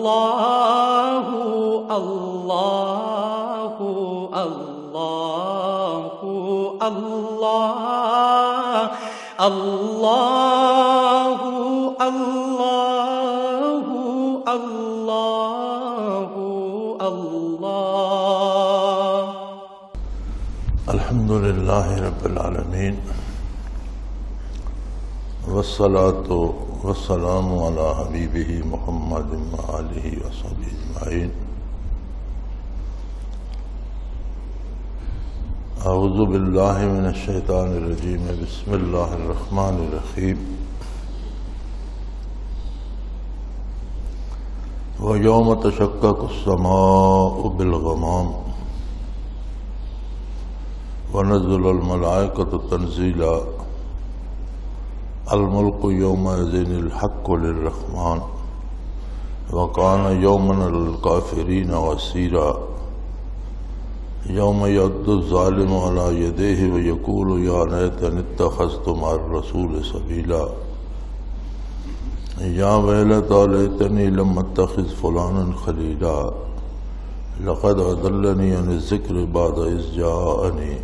اللہ اللہ اللہ اللہ اللہ اللہ اللہ اللہ۔ الحمدللہ رب العالمین، والصلاة والسلام علی حبیبہ محمد وآلہ وصحبہ اجمعین۔ اعوذ باللہ من الشیطان الرجیم، بسم اللہ الرحمن الرحیم۔ وَيَوْمَ تَشَقَّقُ السَّمَاءُ بِالْغَمَامِ وَنَزَّلَ الْمَلَائِكَةُ تَنزِيلًا الملك يومئذ الحق للرحمن وكان يوما للكافرين عسيرا يوم يعض الظالم على يديه ويقول يا ليتني اتخذت مع الرسول سبيلا يا ويلتى ليتني لم اتخذ فلانا خليلا لقد أضلني عن الذكر بعد إذ جاءني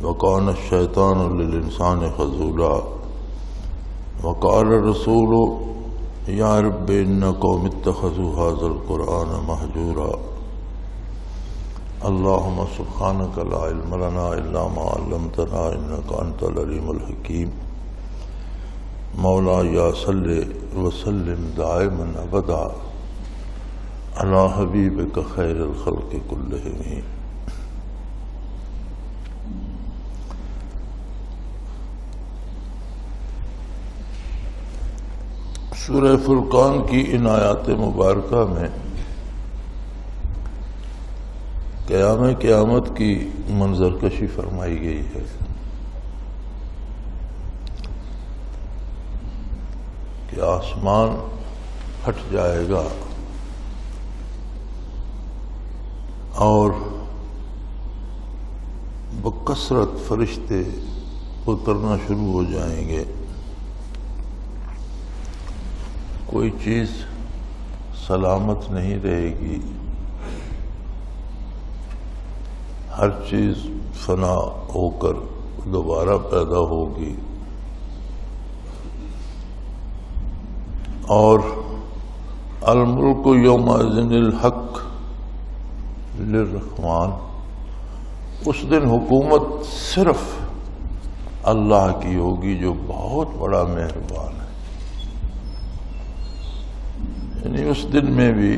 وكان الشيطان للإنسان خذولا وقال الرسول یا رب ان قوم اتخذوا هذا القرآن مہجورا۔ اللہم سبحانک لا علم لنا الا ما علمتنا انک انت العلیم الحکیم۔ مولا یا صلی وسلم دائما ابدا علی حبیبک خیر الخلق کلہم۔ سورہ فرقان کی ان آیات مبارکہ میں قیامت کی منظر کشی فرمائی گئی ہے کہ آسمان پھٹ جائے گا اور بکثرت فرشتے اترنا شروع ہو جائیں گے، کوئی چیز سلامت نہیں رہے گی، ہر چیز فنا ہو کر دوبارہ پیدا ہوگی، اور الملک یومئذ الحق للرحمن، اس دن حکومت صرف اللہ کی ہوگی جو بہت بڑا مہربان ہے۔ یعنی اس دن میں بھی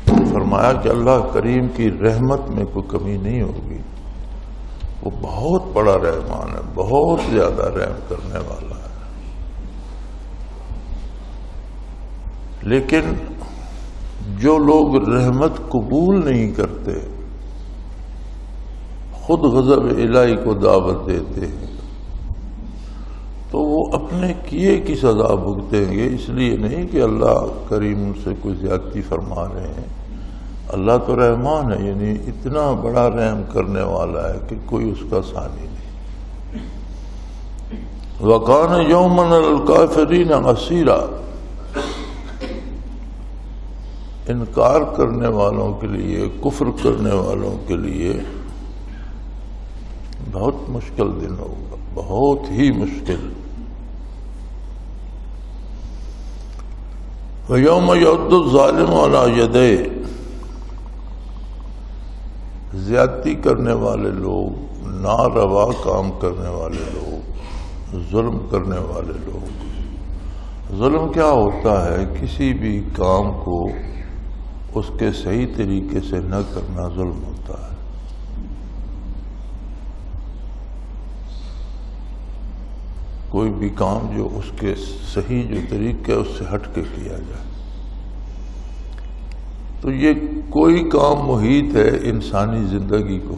فرمایا کہ اللہ کریم کی رحمت میں کوئی کمی نہیں ہوگی، وہ بہت بڑا رحمان ہے، بہت زیادہ رحم کرنے والا ہے۔ لیکن جو لوگ رحمت قبول نہیں کرتے، خود غضب الہی کو دعوت دیتے ہیں، تو وہ اپنے کیے کی سزا بھگتیں گے۔ اس لیے نہیں کہ اللہ کریم ان سے کوئی زیادتی فرما رہے ہیں، اللہ تو رحمان ہے، یعنی اتنا بڑا رحم کرنے والا ہے کہ کوئی اس کا ثانی نہیں۔ وَكَانَ يَوْمًا لِلْكَافِرِينَ عَسِيرًا، انکار کرنے والوں کے لیے، کفر کرنے والوں کے لیے بہت مشکل دن ہوگا، بہت ہی مشکل۔ وَيَوْمَ يَعُضُّ الظَّالِمُ عَلَى يَدَيْهِ، زیادتی کرنے والے لوگ، ناروا کام کرنے والے لوگ، ظلم کرنے والے لوگ۔ ظلم کیا ہوتا ہے؟ کسی بھی کام کو اس کے صحیح طریقے سے نہ کرنا ظلم ہوتا ہے۔ کوئی بھی کام جو اس کے صحیح جو طریقے اس سے ہٹ کے کیا جائے، تو یہ کوئی کام محیط ہے انسانی زندگی کو۔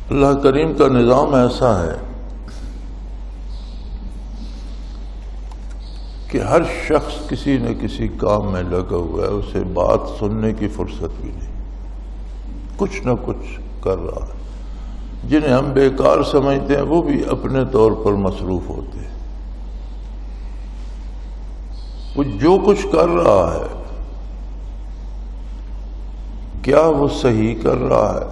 اللہ کریم کا نظام ایسا ہے کہ ہر شخص کسی نہ کسی کام میں لگا ہوا ہے، اسے بات سننے کی فرصت بھی نہیں، کچھ نہ کچھ کر رہا ہے۔ جنہیں ہم بیکار سمجھتے ہیں وہ بھی اپنے طور پر مصروف ہوتے ہیں۔ وہ جو کچھ کر رہا ہے کیا وہ صحیح کر رہا ہے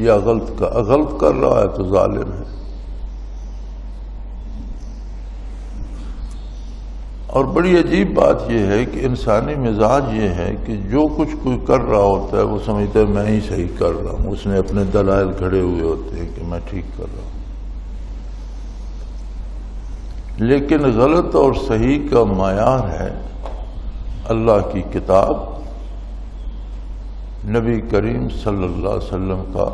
یا غلط کر رہا ہے تو ظالم ہے. اور بڑی عجیب بات یہ ہے کہ انسانی مزاج یہ ہے کہ جو کچھ کوئی کر رہا ہوتا ہے وہ سمجھتا ہے میں ہی صحیح کر رہا ہوں. اس نے اپنے دلائل کھڑے ہوئے ہوتے ہیں کہ میں ٹھیک کر رہا ہوں. لیکن غلط اور صحیح کا معیار ہے اللہ کی کتاب، نبی کریم صلی اللہ علیہ وسلم کا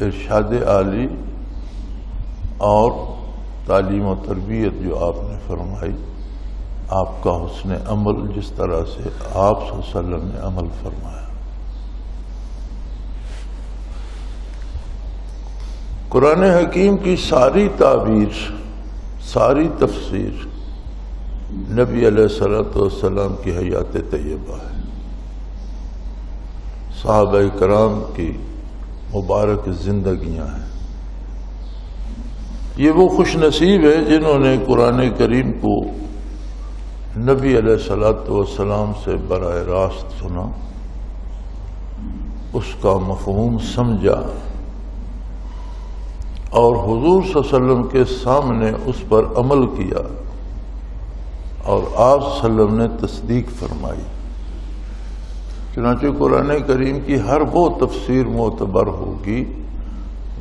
ارشاد عالی اور تعلیم و تربیت جو آپ نے فرمائی، آپ کا حسن عمل جس طرح سے آپ صلی اللہ علیہ وسلم نے عمل فرمایا. قرآن حکیم کی ساری تعبیر، ساری تفسیر نبی علیہ الصلوۃ والسلام کی حیات طیبہ ہے، صحابہ کرام کی مبارک زندگیاں ہیں. یہ وہ خوش نصیب ہے جنہوں نے قرآن کریم کو نبی علیہ الصلوۃ والسلام سے براہ راست سنا، اس کا مفہوم سمجھا اور حضور صلی اللہ علیہ وسلم کے سامنے اس پر عمل کیا اور آپ صلی اللہ علیہ وسلم نے تصدیق فرمائی. چنانچہ قرآن کریم کی ہر وہ تفسیر معتبر ہوگی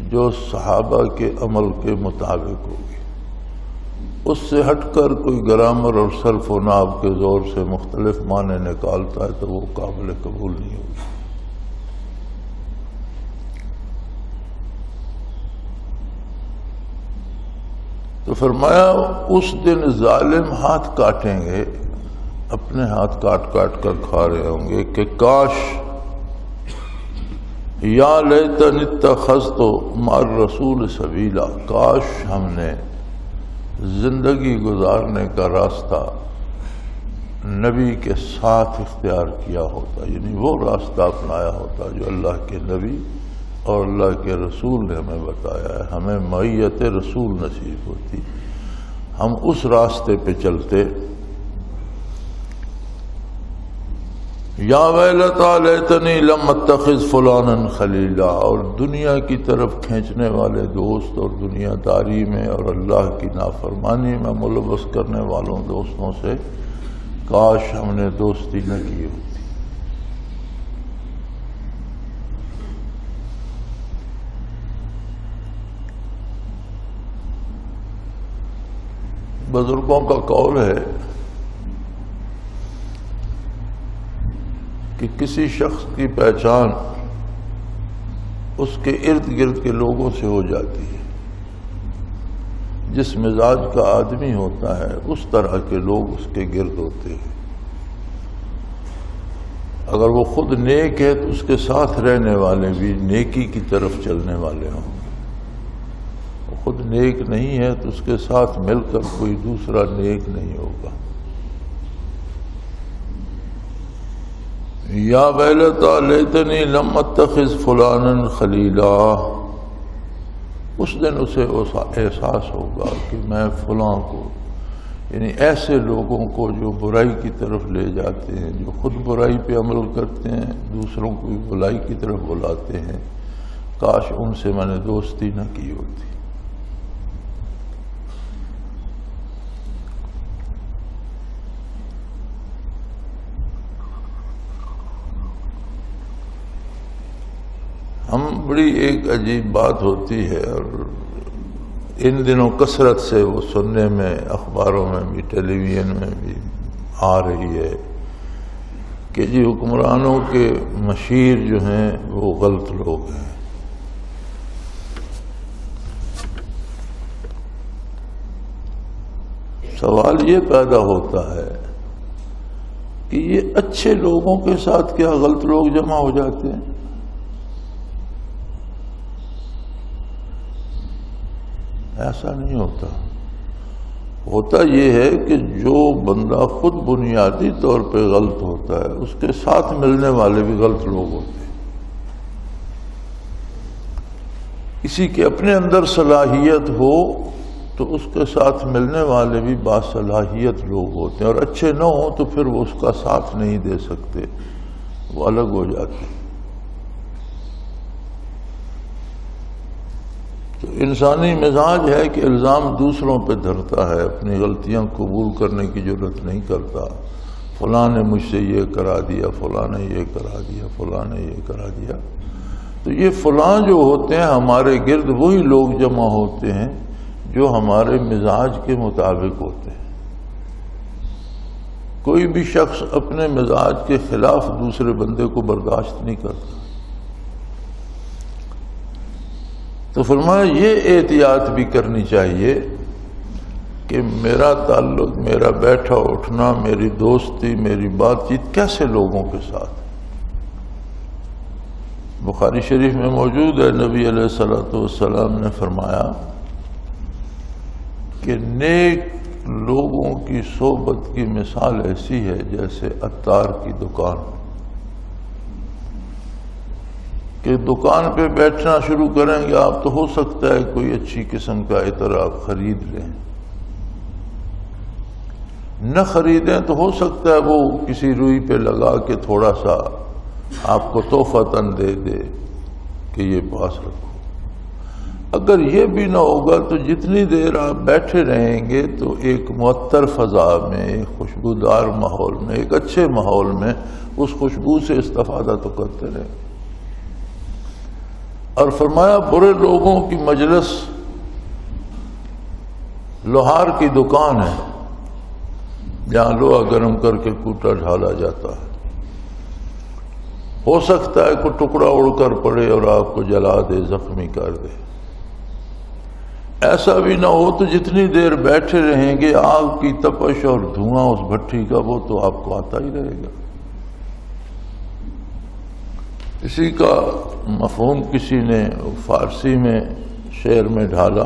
جو صحابہ کے عمل کے مطابق ہوگی. اس سے ہٹ کر کوئی گرامر اور صرف و نحو کے زور سے مختلف معنی نکالتا ہے تو وہ قابل قبول نہیں ہوگی. تو فرمایا اس دن ظالم ہاتھ کاٹیں گے، اپنے ہاتھ کاٹ کاٹ کر کھا رہے ہوں گے کہ کاش یا لیتنی اتخذت مع الرسول سبیلا، کاش ہم نے زندگی گزارنے کا راستہ نبی کے ساتھ اختیار کیا ہوتا، یعنی وہ راستہ اپنایا ہوتا جو اللہ کے نبی اور اللہ کے رسول نے ہمیں بتایا ہے. ہمیں معیت رسول نصیب ہوتی، ہم اس راستے پہ چلتے. یا ویلتا لیتنی لم اتخذ فلانا خلیلا، اور دنیا کی طرف کھینچنے والے دوست اور دنیا داری میں اور اللہ کی نافرمانی میں ملوث کرنے والوں دوستوں سے کاش ہم نے دوستی نہ کی ہوتی. بزرگوں کا قول ہے کہ کسی شخص کی پہچان اس کے ارد گرد کے لوگوں سے ہو جاتی ہے. جس مزاج کا آدمی ہوتا ہے اس طرح کے لوگ اس کے گرد ہوتے ہیں. اگر وہ خود نیک ہے تو اس کے ساتھ رہنے والے بھی نیکی کی طرف چلنے والے ہوں گے. وہ خود نیک نہیں ہے تو اس کے ساتھ مل کر کوئی دوسرا نیک نہیں ہوگا. یا ویلتا لیتنی لم اتخذ فلانا خلیلا، اس دن اسے احساس ہوگا کہ میں فلاں کو، یعنی ایسے لوگوں کو جو برائی کی طرف لے جاتے ہیں، جو خود برائی پہ عمل کرتے ہیں، دوسروں کو بھی بلائی کی طرف بلاتے ہیں، کاش ان سے میں نے دوستی نہ کی ہوتی. ہم بڑی ایک عجیب بات ہوتی ہے اور ان دنوں کثرت سے وہ سننے میں، اخباروں میں بھی، ٹیلی ویژن میں بھی آ رہی ہے کہ جی حکمرانوں کے مشیر جو ہیں وہ غلط لوگ ہیں. سوال یہ پیدا ہوتا ہے کہ یہ اچھے لوگوں کے ساتھ کیا غلط لوگ جمع ہو جاتے ہیں؟ ایسا نہیں ہوتا. ہوتا یہ ہے کہ جو بندہ خود بنیادی طور پہ غلط ہوتا ہے اس کے ساتھ ملنے والے بھی غلط لوگ ہوتے ہیں. کسی کے اپنے اندر صلاحیت ہو تو اس کے ساتھ ملنے والے بھی باصلاحیت لوگ ہوتے ہیں، اور اچھے نہ ہوں تو پھر وہ اس کا ساتھ نہیں دے سکتے، وہ الگ ہو جاتے ہیں۔ تو انسانی مزاج ہے کہ الزام دوسروں پہ دھرتا ہے، اپنی غلطیاں قبول کرنے کی ضرورت نہیں کرتا۔ فلاں نے مجھ سے یہ کرا دیا، فلاں نے یہ کرا دیا، فلاں نے یہ کرا دیا۔ تو یہ فلاں جو ہوتے ہیں ہمارے گرد وہی لوگ جمع ہوتے ہیں جو ہمارے مزاج کے مطابق ہوتے ہیں۔ کوئی بھی شخص اپنے مزاج کے خلاف دوسرے بندے کو برداشت نہیں کرتا۔ تو فرمایا یہ احتیاط بھی کرنی چاہیے کہ میرا تعلق، میرا بیٹھا اٹھنا، میری دوستی، میری بات چیت کیسے لوگوں کے ساتھ۔ بخاری شریف میں موجود ہے، نبی علیہ الصلوۃ والسلام نے فرمایا کہ نیک لوگوں کی صحبت کی مثال ایسی ہے جیسے عطار کی دکان، کہ دکان پہ بیٹھنا شروع کریں گے آپ تو ہو سکتا ہے کوئی اچھی قسم کا عطر آپ خرید لیں، نہ خریدیں تو ہو سکتا ہے وہ کسی روئی پہ لگا کے تھوڑا سا آپ کو تحفتاً دے دے کہ یہ پاس رکھو۔ اگر یہ بھی نہ ہوگا تو جتنی دیر آپ بیٹھے رہیں گے تو ایک معطر فضا میں، ایک خوشبودار ماحول میں، ایک اچھے ماحول میں اس خوشبو سے استفادہ تو کرتے رہیں۔ اور فرمایا برے لوگوں کی مجلس لوہار کی دکان ہے جہاں لوہا گرم کر کے کوٹا ڈھالا جاتا ہے، ہو سکتا ہے کوئی ٹکڑا اڑ کر پڑے اور آپ کو جلا دے، زخمی کر دے۔ ایسا بھی نہ ہو تو جتنی دیر بیٹھے رہیں گے آگ کی تپش اور دھواں اس بھٹی کا وہ تو آپ کو آتا ہی رہے گا۔ اسی کا مفہوم کسی نے فارسی میں شعر میں ڈھالا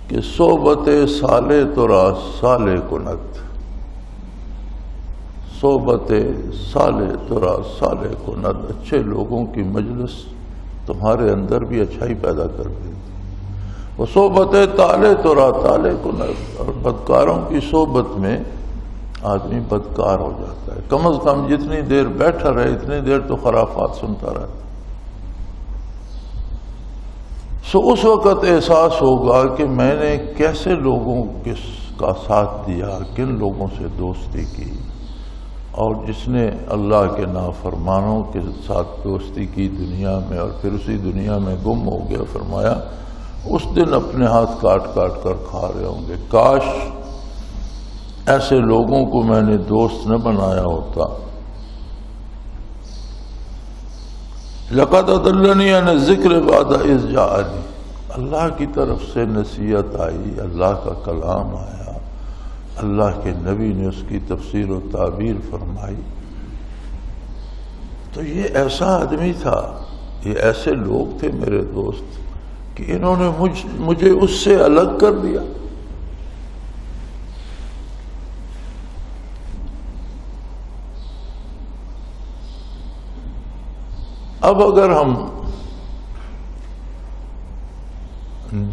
کہ صحبت سالے ترا سالے کنت، صحبت سالے ترا سالے کنت، اچھے لوگوں کی مجلس تمہارے اندر بھی اچھائی پیدا کر دیتی، وہ صحبت تالے ترا تالے کنت، اور بدکاروں کی صحبت میں آدمی بدکار ہو جاتا ہے۔ کم از کم جتنی دیر بیٹھا رہے اتنی دیر تو خرافات سنتا رہتا۔ اس وقت احساس ہوگا کہ میں نے کیسے لوگوں کا ساتھ دیا، کن لوگوں سے دوستی کی، اور جس نے اللہ کے نافرمانوں کے ساتھ دوستی کی دنیا میں اور پھر اسی دنیا میں گم ہو گیا، فرمایا اس دن اپنے ہاتھ کاٹ کاٹ کر کھا رہے ہوں گے، کاش ایسے لوگوں کو میں نے دوست نہ بنایا ہوتا۔ لَقَدْ أَضَلَّنِي عَنِ الذِّكْرِ بَعْدَ إِذْ جَاءَنِي، اللہ کی طرف سے نصیحت آئی، اللہ کا کلام آیا، اللہ کے نبی نے اس کی تفسیر و تعبیر فرمائی، تو یہ ایسا آدمی تھا، یہ ایسے لوگ تھے میرے دوست کہ انہوں نے مجھے اس سے الگ کر دیا۔ اب اگر ہم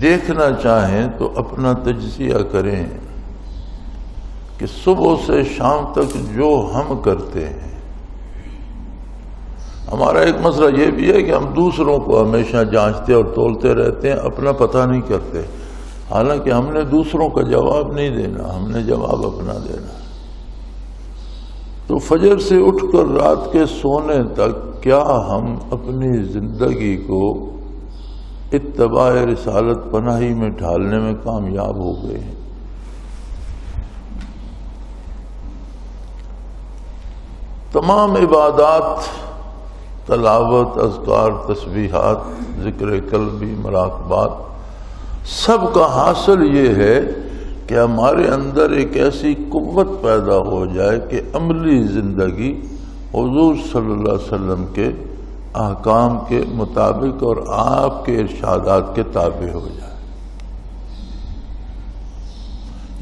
دیکھنا چاہیں تو اپنا تجزیہ کریں کہ صبح سے شام تک جو ہم کرتے ہیں، ہمارا ایک مسئلہ یہ بھی ہے کہ ہم دوسروں کو ہمیشہ جانچتے اور تولتے رہتے ہیں، اپنا پتہ نہیں کرتے، حالانکہ ہم نے دوسروں کا جواب نہیں دینا، ہم نے جواب اپنا دینا۔ تو فجر سے اٹھ کر رات کے سونے تک کیا ہم اپنی زندگی کو اتباع رسالت پناہی میں ڈھالنے میں کامیاب ہو گئے ہیں؟ تمام عبادات، تلاوت، اذکار، تسبیحات، ذکر قلبی، مراقبات، سب کا حاصل یہ ہے کہ ہمارے اندر ایک ایسی قوت پیدا ہو جائے کہ عملی زندگی حضور صلی اللہ علیہ وسلم کے احکام کے مطابق اور آپ کے ارشادات کے تابع ہو جائے۔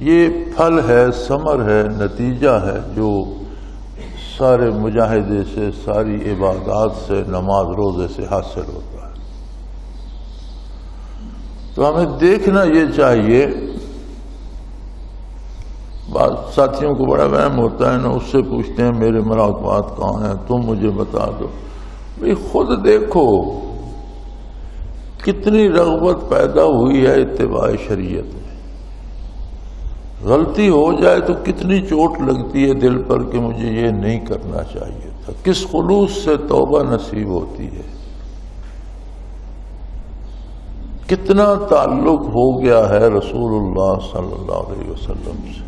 یہ پھل ہے، ثمر ہے، نتیجہ ہے جو سارے مجاہدے سے، ساری عبادات سے، نماز روزے سے حاصل ہوتا ہے۔ تو ہمیں دیکھنا یہ چاہیے بعض ساتھیوں کو بڑا وہم ہوتا ہے نا، اس سے پوچھتے ہیں میرے مراقبات کہاں ہیں، تم مجھے بتا دو۔ بھئی خود دیکھو کتنی رغبت پیدا ہوئی ہے اتباع شریعت میں، غلطی ہو جائے تو کتنی چوٹ لگتی ہے دل پر کہ مجھے یہ نہیں کرنا چاہیے تھا، کس خلوص سے توبہ نصیب ہوتی ہے، کتنا تعلق ہو گیا ہے رسول اللہ صلی اللہ علیہ وسلم سے،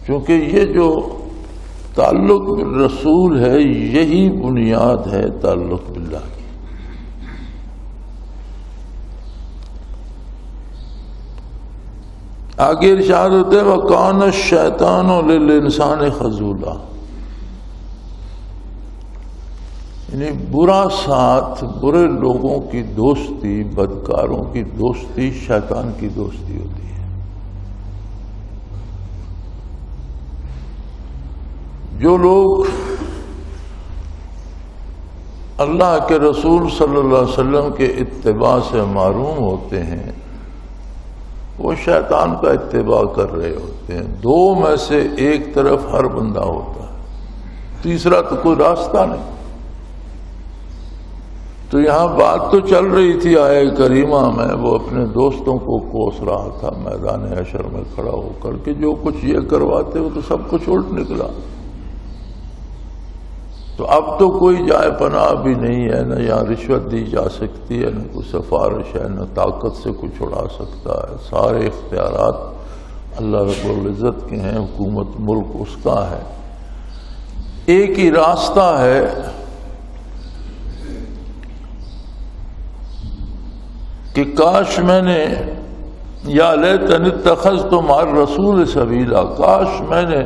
کیونکہ یہ جو تعلق بالرسول ہے یہی بنیاد ہے تعلق باللہ کی۔ آگے ارشاد ہوتے ہیں وَكَانَ الشَّيْطَانُ لِلْإِنسَانِ خَذُولًا، یعنی برا ساتھ، برے لوگوں کی دوستی، بدکاروں کی دوستی شیطان کی دوستی ہوتی ہے۔ جو لوگ اللہ کے رسول صلی اللہ علیہ وسلم کے اتباع سے محروم ہوتے ہیں وہ شیطان کا اتباع کر رہے ہوتے ہیں۔ دو میں سے ایک طرف ہر بندہ ہوتا ہے، تیسرا تو کوئی راستہ نہیں۔ تو یہاں بات تو چل رہی تھی آیہ کریمہ میں، وہ اپنے دوستوں کو کوس رہا تھا میدان حشر میں کھڑا ہو کر کہ جو کچھ یہ کرواتے وہ تو سب کچھ الٹ نکلا۔ تو اب تو کوئی جائے پناہ بھی نہیں ہے، نہ یہاں رشوت دی جا سکتی ہے، نہ کوئی سفارش ہے، نہ طاقت سے کوئی چھڑا سکتا ہے۔ سارے اختیارات اللہ رب العزت کے ہیں، حکومت ملک اس کا ہے۔ ایک ہی راستہ ہے کہ کاش میں نے یا لیتنی اتخذت مع الرسول سبیلا، کاش میں نے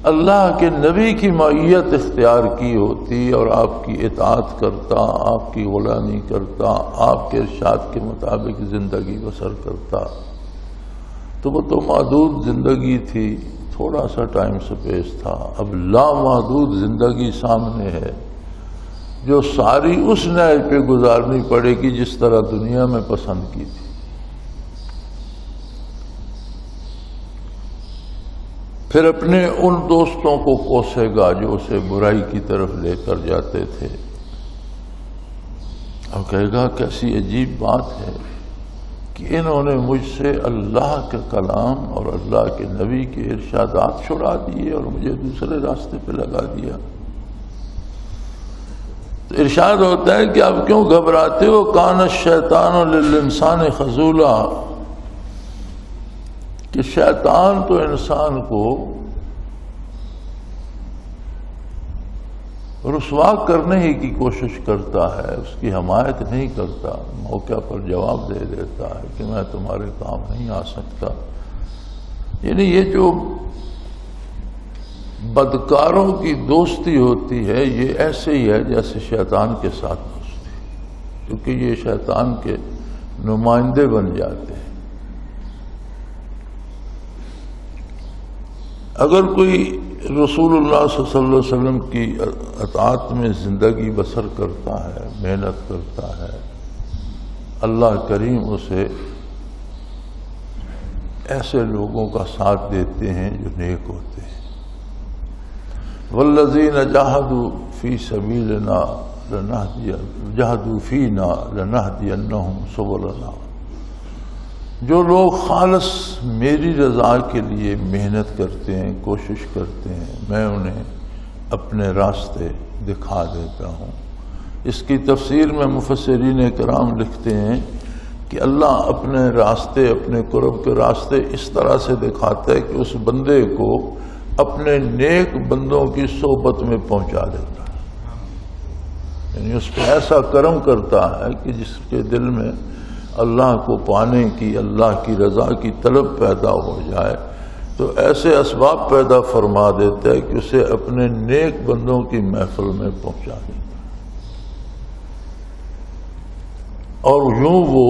اللہ کے نبی کی معیت اختیار کی ہوتی اور آپ کی اطاعت کرتا، آپ کی غلامی کرتا، آپ کے ارشاد کے مطابق زندگی بسر کرتا۔ تو وہ تو محدود زندگی تھی، تھوڑا سا ٹائم سپیس تھا، اب لامحدود زندگی سامنے ہے جو ساری اس نہج پہ گزارنی پڑے گی جس طرح دنیا میں پسند کی تھی۔ پھر اپنے ان دوستوں کو کوسے گا جو اسے برائی کی طرف لے کر جاتے تھے، اور کہے گا کیسی عجیب بات ہے کہ انہوں نے مجھ سے اللہ کا کلام اور اللہ کے نبی کے ارشادات چھڑا دیے اور مجھے دوسرے راستے پہ لگا دیا۔ تو ارشاد ہوتا ہے کہ آپ کیوں گھبراتے ہو؟ کان الشیطان للانسان خذولا، کہ شیطان تو انسان کو رسوا کرنے ہی کی کوشش کرتا ہے، اس کی حمایت نہیں کرتا، موقع پر جواب دے دیتا ہے کہ میں تمہارے کام نہیں آ سکتا۔ یعنی یہ جو بدکاروں کی دوستی ہوتی ہے یہ ایسے ہی ہے جیسے شیطان کے ساتھ دوستی، کیونکہ یہ شیطان کے نمائندے بن جاتے ہیں۔ اگر کوئی رسول اللہ صلی اللہ علیہ وسلم کی اطاعت میں زندگی بسر کرتا ہے، محنت کرتا ہے، اللہ کریم اسے ایسے لوگوں کا ساتھ دیتے ہیں جو نیک ہوتے ہیں۔ والذین جاہدوا فی سبیلنا جاہدوا فینا لنہدینہم سبلنا، جو لوگ خالص میری رضا کے لیے محنت کرتے ہیں، کوشش کرتے ہیں، میں انہیں اپنے راستے دکھا دیتا ہوں۔ اس کی تفسیر میں مفسرین کرام لکھتے ہیں کہ اللہ اپنے راستے، اپنے قرب کے راستے اس طرح سے دکھاتا ہے کہ اس بندے کو اپنے نیک بندوں کی صحبت میں پہنچا دیتا ہے، یعنی اس پہ ایسا کرم کرتا ہے کہ جس کے دل میں اللہ کو پانے کی، اللہ کی رضا کی طلب پیدا ہو جائے تو ایسے اسباب پیدا فرما دیتا ہے کہ اسے اپنے نیک بندوں کی محفل میں پہنچا دیتا ہے، اور یوں وہ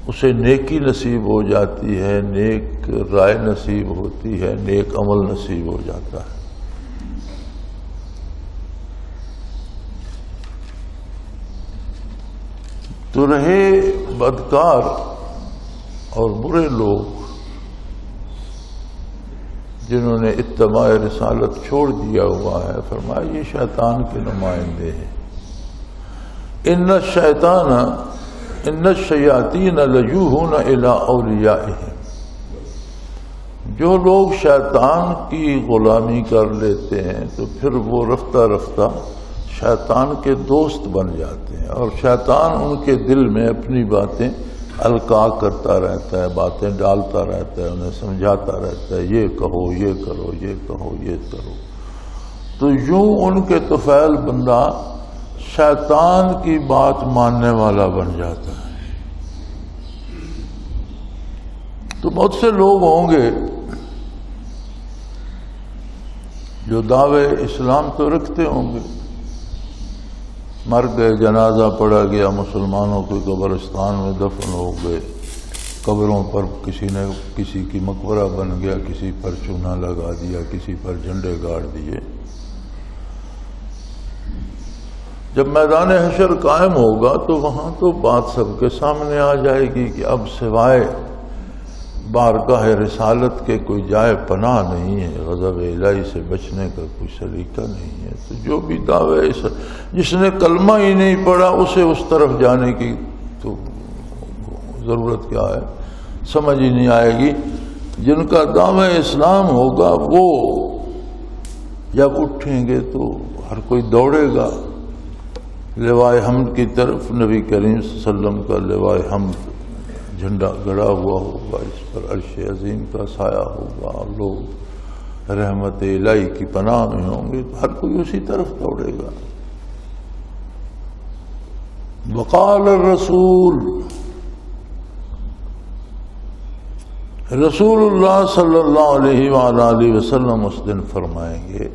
اسے نیکی نصیب ہو جاتی ہے، نیک رائے نصیب ہوتی ہے، نیک عمل نصیب ہو جاتا ہے۔ تو رہے بدکار اور برے لوگ جنہوں نے اتباع رسالت چھوڑ دیا ہوا ہے، فرمایا یہ شیطان کے نمائندے ہیں۔ ان الشیاطین لیوحون الی اولیائہم، جو لوگ شیطان کی غلامی کر لیتے ہیں تو پھر وہ رفتہ رفتہ شیطان کے دوست بن جاتے ہیں، اور شیطان ان کے دل میں اپنی باتیں القاء کرتا رہتا ہے، باتیں ڈالتا رہتا ہے، انہیں سمجھاتا رہتا ہے، یہ کہو، یہ کرو، یہ کہو، یہ کرو۔ تو یوں ان کے طفیل بندہ شیطان کی بات ماننے والا بن جاتا ہے۔ تو بہت سے لوگ ہوں گے جو دعوے اسلام تو رکھتے ہوں گے، مر گئے، جنازہ پڑا گیا، مسلمانوں کے قبرستان میں دفن ہو گئے، قبروں پر کسی نے کسی کی مقبرہ بن گیا، کسی پر چونا لگا دیا، کسی پر جھنڈے گاڑ دیے۔ جب میدان حشر قائم ہوگا تو وہاں تو بات سب کے سامنے آ جائے گی کہ اب سوائے بارگاہ رسالت کے کوئی جائے پناہ نہیں ہے، غضب الہی سے بچنے کا کوئی سلیقہ نہیں ہے۔ تو جو بھی دعوے، جس نے کلمہ ہی نہیں پڑھا اسے اس طرف جانے کی تو ضرورت کیا ہے، سمجھ ہی نہیں آئے گی۔ جن کا دعوی اسلام ہوگا وہ جب اٹھیں گے تو ہر کوئی دوڑے گا لوائے حمد کی طرف۔ نبی کریم صلی اللہ علیہ وسلم کا لوائے حمد جھنڈا گڑا ہوا ہوگا، اس پر عرش عظیم کا سایہ ہوگا، اور لوگ رحمت الہی کی پناہ میں ہوں گے، تو ہر کوئی اسی طرف دوڑے گا۔ وقال الرسول، رسول اللہ صلی اللہ علیہ وآلہ وسلم اس دن فرمائیں گے،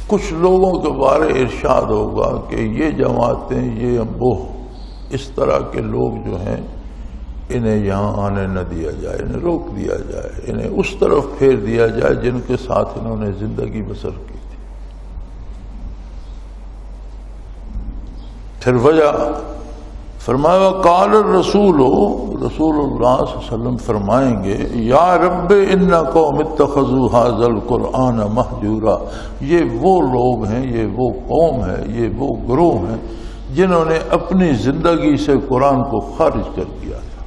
کچھ لوگوں کے بارے ارشاد ہوگا کہ یہ جماعتیں، یہ وہ اس طرح کے لوگ جو ہیں انہیں یہاں آنے نہ دیا جائے، انہیں روک دیا جائے، انہیں اس طرف پھیر دیا جائے جن کے ساتھ انہوں نے زندگی بسر کی تھی۔ پھر وجہ فرمایا قال الرسول، رسول اللہ صلی اللہ علیہ وسلم فرمائیں گے یا رب ان قوم اتخذوا هذا القرآن مہجورا، یہ وہ لوگ ہیں، یہ وہ قوم ہے، یہ وہ گروہ ہیں جنہوں نے اپنی زندگی سے قرآن کو خارج کر دیا تھا،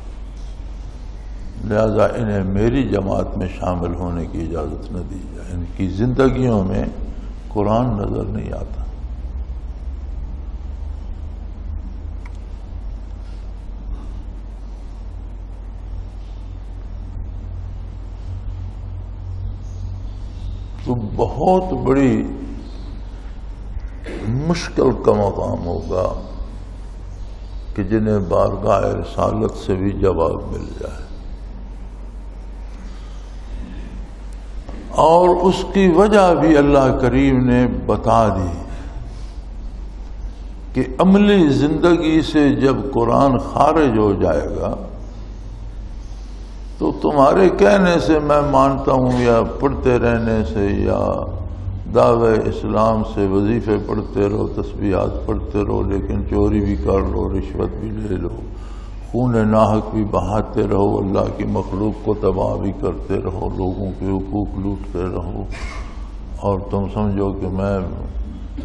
لہذا انہیں میری جماعت میں شامل ہونے کی اجازت نہ دی جائے، ان کی زندگیوں میں قرآن نظر نہیں آتا۔ تو بہت بڑی مشکل کا مقام ہوگا کہ جنہیں بارگاہ رسالت سے بھی جواب مل جائے، اور اس کی وجہ بھی اللہ کریم نے بتا دی کہ عملی زندگی سے جب قرآن خارج ہو جائے گا تو تمہارے کہنے سے میں مانتا ہوں، یا پڑھتے رہنے سے، یا دعوے اسلام سے وظیفے پڑھتے رہو، تسبیحات پڑھتے رہو، لیکن چوری بھی کر لو، رشوت بھی لے لو، خون ناحق بھی بہاتے رہو، اللہ کی مخلوق کو تباہ بھی کرتے رہو، لوگوں کے حقوق لوٹتے رہو، اور تم سمجھو کہ میں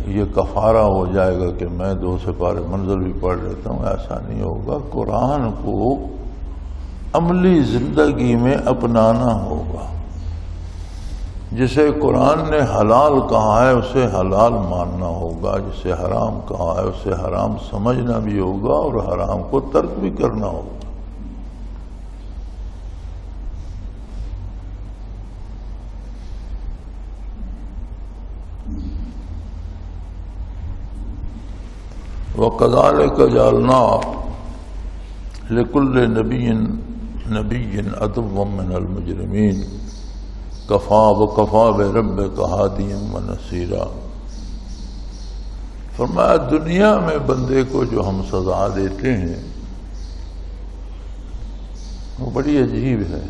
یہ کفارہ ہو جائے گا کہ میں 2 سپارے منزل بھی پڑھ لیتا ہوں، ایسا نہیں ہوگا۔ قرآن کو عملی زندگی میں اپنانا ہوگا، جسے قرآن نے حلال کہا ہے اسے حلال ماننا ہوگا، جسے حرام کہا ہے اسے حرام سمجھنا بھی ہوگا، اور حرام کو ترک بھی کرنا ہوگا۔ وَكَذَلِكَ جَعَلْنَا لِكُلِّ نَبِيٍّ عَدُوًّا مِّنَ الْمُجْرِمِينَ وَكَفَىٰ بِرَبِّكَ هَادِيًا وَنَصِيرًا۔ فرمایا دنیا میں بندے کو جو ہم سزا دیتے ہیں وہ بڑی عجیب ہے۔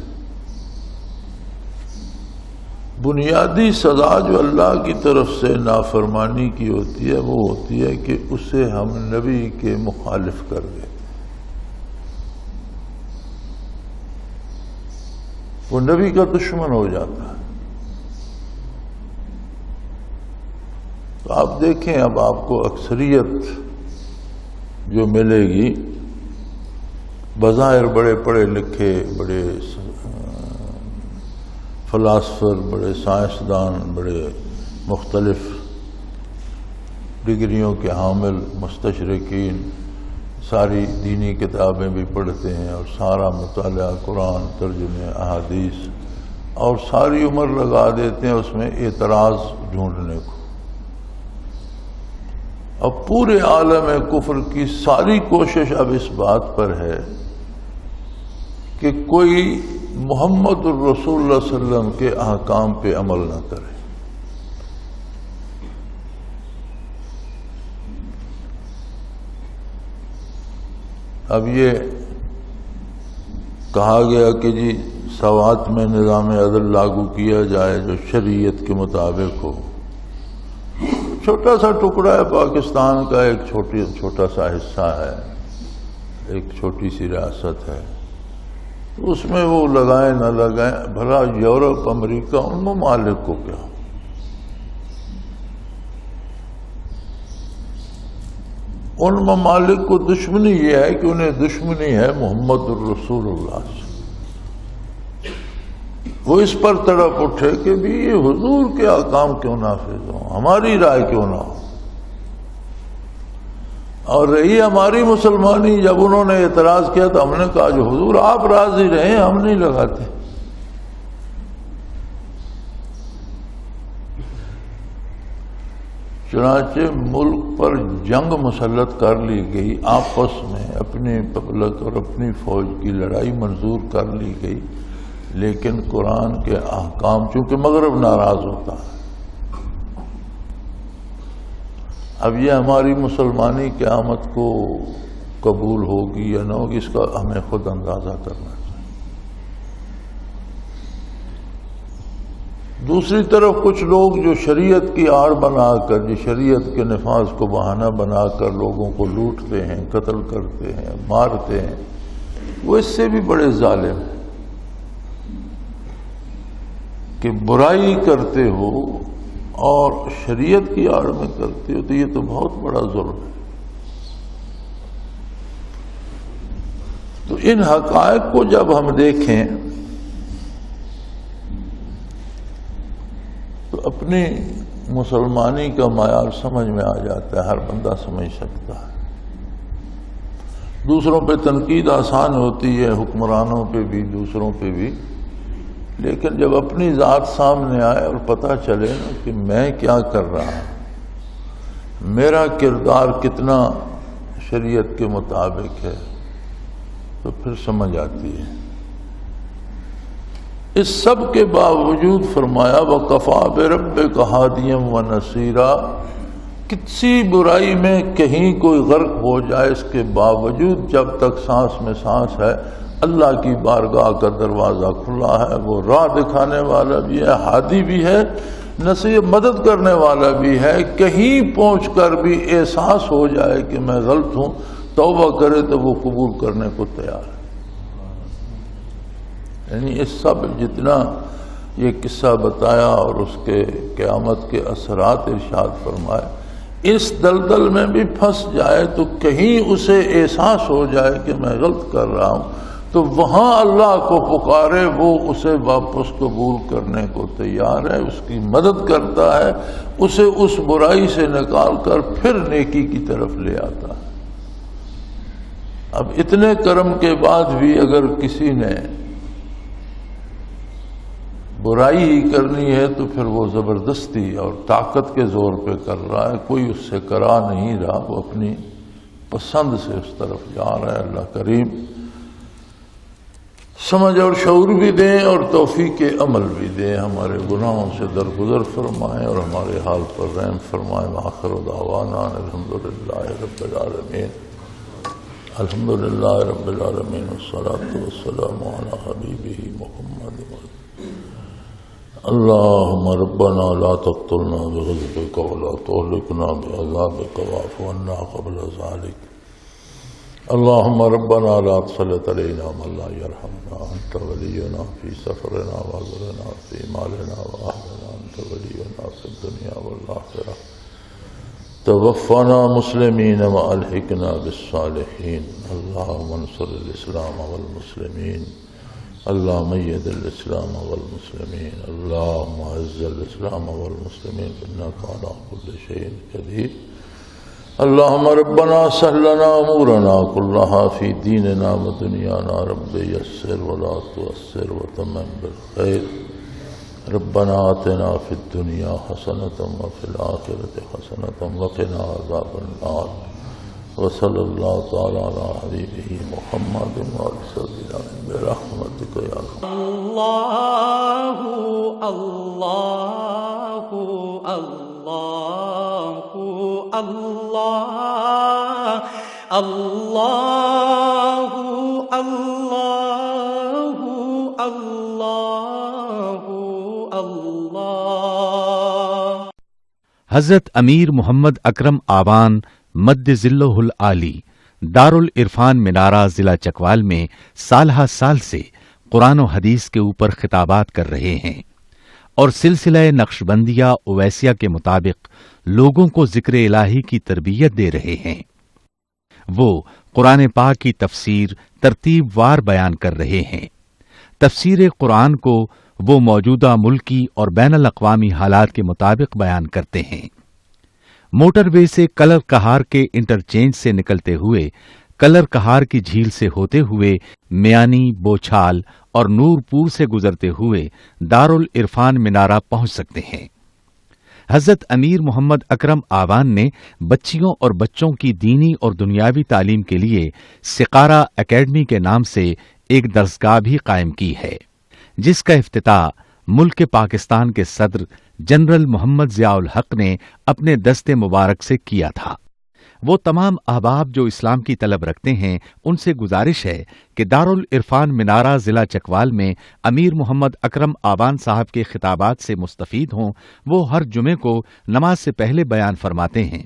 بنیادی سزا جو اللہ کی طرف سے نافرمانی کی ہوتی ہے وہ ہوتی ہے کہ اسے ہم نبی کے مخالف کر دیتے ہیں۔ وہ نبی کا دشمن ہو جاتا ہے۔ تو آپ دیکھیں، اب آپ کو اکثریت جو ملے گی، بظاہر بڑے پڑھے لکھے، بڑے فلاسفر، بڑے سائنسدان، بڑے مختلف ڈگریوں کے حامل مستشرقین، ساری دینی کتابیں بھی پڑھتے ہیں اور سارا مطالعہ قرآن، ترجمے، احادیث، اور ساری عمر لگا دیتے ہیں اس میں اعتراض ڈھونڈنے کو۔ اب پورے عالم کفر کی ساری کوشش اب اس بات پر ہے کہ کوئی محمد الرسول اللہ صلی اللہ علیہ وسلم کے احکام پہ عمل نہ کرے۔ اب یہ کہا گیا کہ جی سوات میں نظام عدل لاگو کیا جائے جو شریعت کے مطابق ہو۔ چھوٹا سا ٹکڑا ہے پاکستان کا، ایک چھوٹا سا حصہ ہے، ایک چھوٹی سی ریاست ہے، تو اس میں وہ لگائیں نہ لگائیں، بھلا یورپ، امریکہ، ان ممالک کو کیا؟ ان ممالک کو دشمنی یہ ہے کہ انہیں دشمنی ہے محمد الرسول اللہ سے۔ وہ اس پر تڑپ اٹھے کہ بھی یہ حضور کے احکام کیوں نافذ ہوں، ہماری رائے کیوں نہ ہو۔ اور رہی ہماری مسلمانی، جب انہوں نے اعتراض کیا تو ہم نے کہا جو حضور آپ راضی رہیں، ہم نہیں لگاتے۔ چنانچہ ملک پر جنگ مسلط کر لی گئی، آپس میں اپنی پبلک اور اپنی فوج کی لڑائی منظور کر لی گئی، لیکن قرآن کے احکام چونکہ مغرب ناراض ہوتا ہے۔ اب یہ ہماری مسلمانی قیامت کو قبول ہوگی یا نہ ہوگی، اس کا ہمیں خود اندازہ کرنا چاہیے۔ دوسری طرف کچھ لوگ جو شریعت کی آڑ بنا کر، جو شریعت کے نفاذ کو بہانہ بنا کر لوگوں کو لوٹتے ہیں، قتل کرتے ہیں، مارتے ہیں، وہ اس سے بھی بڑے ظالم ہیں کہ برائی کرتے ہو اور شریعت کی آڑ میں کرتے ہو، تو یہ تو بہت بڑا ظلم ہے۔ تو ان حقائق کو جب ہم دیکھیں تو اپنی مسلمانی کا معیار سمجھ میں آ جاتا ہے، ہر بندہ سمجھ سکتا ہے۔ دوسروں پہ تنقید آسان ہوتی ہے، حکمرانوں پہ بھی، دوسروں پہ بھی، لیکن جب اپنی ذات سامنے آئے اور پتہ چلے نا کہ میں کیا کر رہا ہوں، میرا کردار کتنا شریعت کے مطابق ہے، تو پھر سمجھ آتی ہے۔ اس سب کے باوجود فرمایا وَقَفَى بِرَبِّكَ هَادِيًا وَنَصِيرًا، کسی برائی میں کہیں کوئی غرق ہو جائے، اس کے باوجود جب تک سانس میں سانس ہے، اللہ کی بارگاہ کا دروازہ کھلا ہے، وہ راہ دکھانے والا بھی ہے، ہادی بھی ہے، نصیحت مدد کرنے والا بھی ہے۔ کہیں پہنچ کر بھی احساس ہو جائے کہ میں غلط ہوں، توبہ کرے تو وہ قبول کرنے کو تیار ہے۔ یعنی اس سب جتنا یہ قصہ بتایا اور اس کے قیامت کے اثرات ارشاد فرمائے، اس دلدل میں بھی پھنس جائے تو کہیں اسے احساس ہو جائے کہ میں غلط کر رہا ہوں، تو وہاں اللہ کو پکارے، وہ اسے واپس قبول کرنے کو تیار ہے، اس کی مدد کرتا ہے، اسے اس برائی سے نکال کر پھر نیکی کی طرف لے آتا ہے۔ اب اتنے کرم کے بعد بھی اگر کسی نے برائی ہی کرنی ہے تو پھر وہ زبردستی اور طاقت کے زور پہ کر رہا ہے، کوئی اس سے کرا نہیں رہا، وہ اپنی پسند سے اس طرف جا رہا ہے۔ اللہ کریم سمجھ اور شعور بھی دیں اور توفیق عمل بھی دیں، ہمارے گناہوں سے درگزر فرمائیں اور ہمارے حال پر رحم فرمائیں۔ وآخر دعوانا الحمدللہ رب العالمین، الحمدللہ رب العالمین، والصلاة والسلام علی حبیبہ محمد۔ اللہم ربنا لا تقتلنا بغضبک ولا تہلکنا بعذابک واعف عنا قبل ذلک۔ اللهم ربنا لا تسلط علينا من لا يرحمنا أنت ولينا في سفرنا وغرنا في مالنا وأهلنا أنت ولينا في الدنيا والآخرة توفنا مسلمين وألحقنا بالصالحين اللهم انصر الإسلام والمسلمين اللهم أيد الإسلام والمسلمين اللهم أعز الإسلام والمسلمين إنك على كل شيء قدير اللهم ربنا سهل لنا أمورنا كلها في ديننا ودنيانا رب يسر ولا تؤثر وتمم بالخير ربنا آتنا في الدنيا حسنة وفي الآخرة حسنة وقنا عذاب النار وصلى الله تعالى على حبيبه محمد وعلى سيدنا برحمتك يا الله الله الله الله الله الله الله الله حضرت امیر محمد اکرم آوان مد ذلہ العالی دارالعرفان منارہ ضلع چکوال میں سالہ سال سے قرآن و حدیث کے اوپر خطابات کر رہے ہیں اور سلسلہ نقشبندیہ اویسیہ کے مطابق لوگوں کو ذکر الہی کی تربیت دے رہے ہیں۔ وہ قرآن پاک کی تفسیر ترتیب وار بیان کر رہے ہیں۔ تفسیر قرآن کو وہ موجودہ ملکی اور بین الاقوامی حالات کے مطابق بیان کرتے ہیں۔ موٹر وے سے کلر کہار کے انٹرچینج سے نکلتے ہوئے کلر کہار کی جھیل سے ہوتے ہوئے میانی، بوچھال اور نور پور سے گزرتے ہوئے دارالعرفان منارہ پہنچ سکتے ہیں۔ حضرت امیر محمد اکرم آوان نے بچیوں اور بچوں کی دینی اور دنیاوی تعلیم کے لیے سقارہ اکیڈمی کے نام سے ایک درسگاہ بھی قائم کی ہے، جس کا افتتاح ملک پاکستان کے صدر جنرل محمد ضیاء الحق نے اپنے دست مبارک سے کیا تھا۔ وہ تمام احباب جو اسلام کی طلب رکھتے ہیں ان سے گزارش ہے کہ دارالعرفان منارہ ضلع چکوال میں امیر محمد اکرم آوان صاحب کے خطابات سے مستفید ہوں۔ وہ ہر جمعے کو نماز سے پہلے بیان فرماتے ہیں۔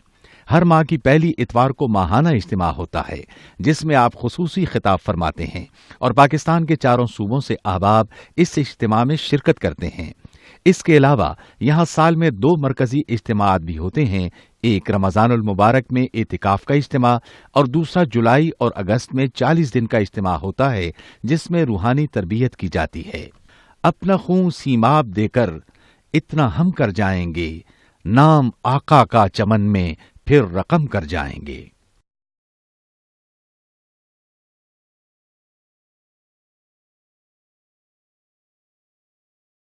ہر ماہ کی پہلی اتوار کو ماہانہ اجتماع ہوتا ہے جس میں آپ خصوصی خطاب فرماتے ہیں اور پاکستان کے چاروں صوبوں سے احباب اس اجتماع میں شرکت کرتے ہیں۔ اس کے علاوہ یہاں سال میں 2 مرکزی اجتماعات بھی ہوتے ہیں، ایک رمضان المبارک میں اعتکاف کا اجتماع اور دوسرا جولائی اور اگست میں 40 دن کا اجتماع ہوتا ہے جس میں روحانی تربیت کی جاتی ہے۔ اپنا خون سیماب دے کر اتنا ہم کر جائیں گے، نام آقا کا چمن میں پھر رقم کر جائیں گے۔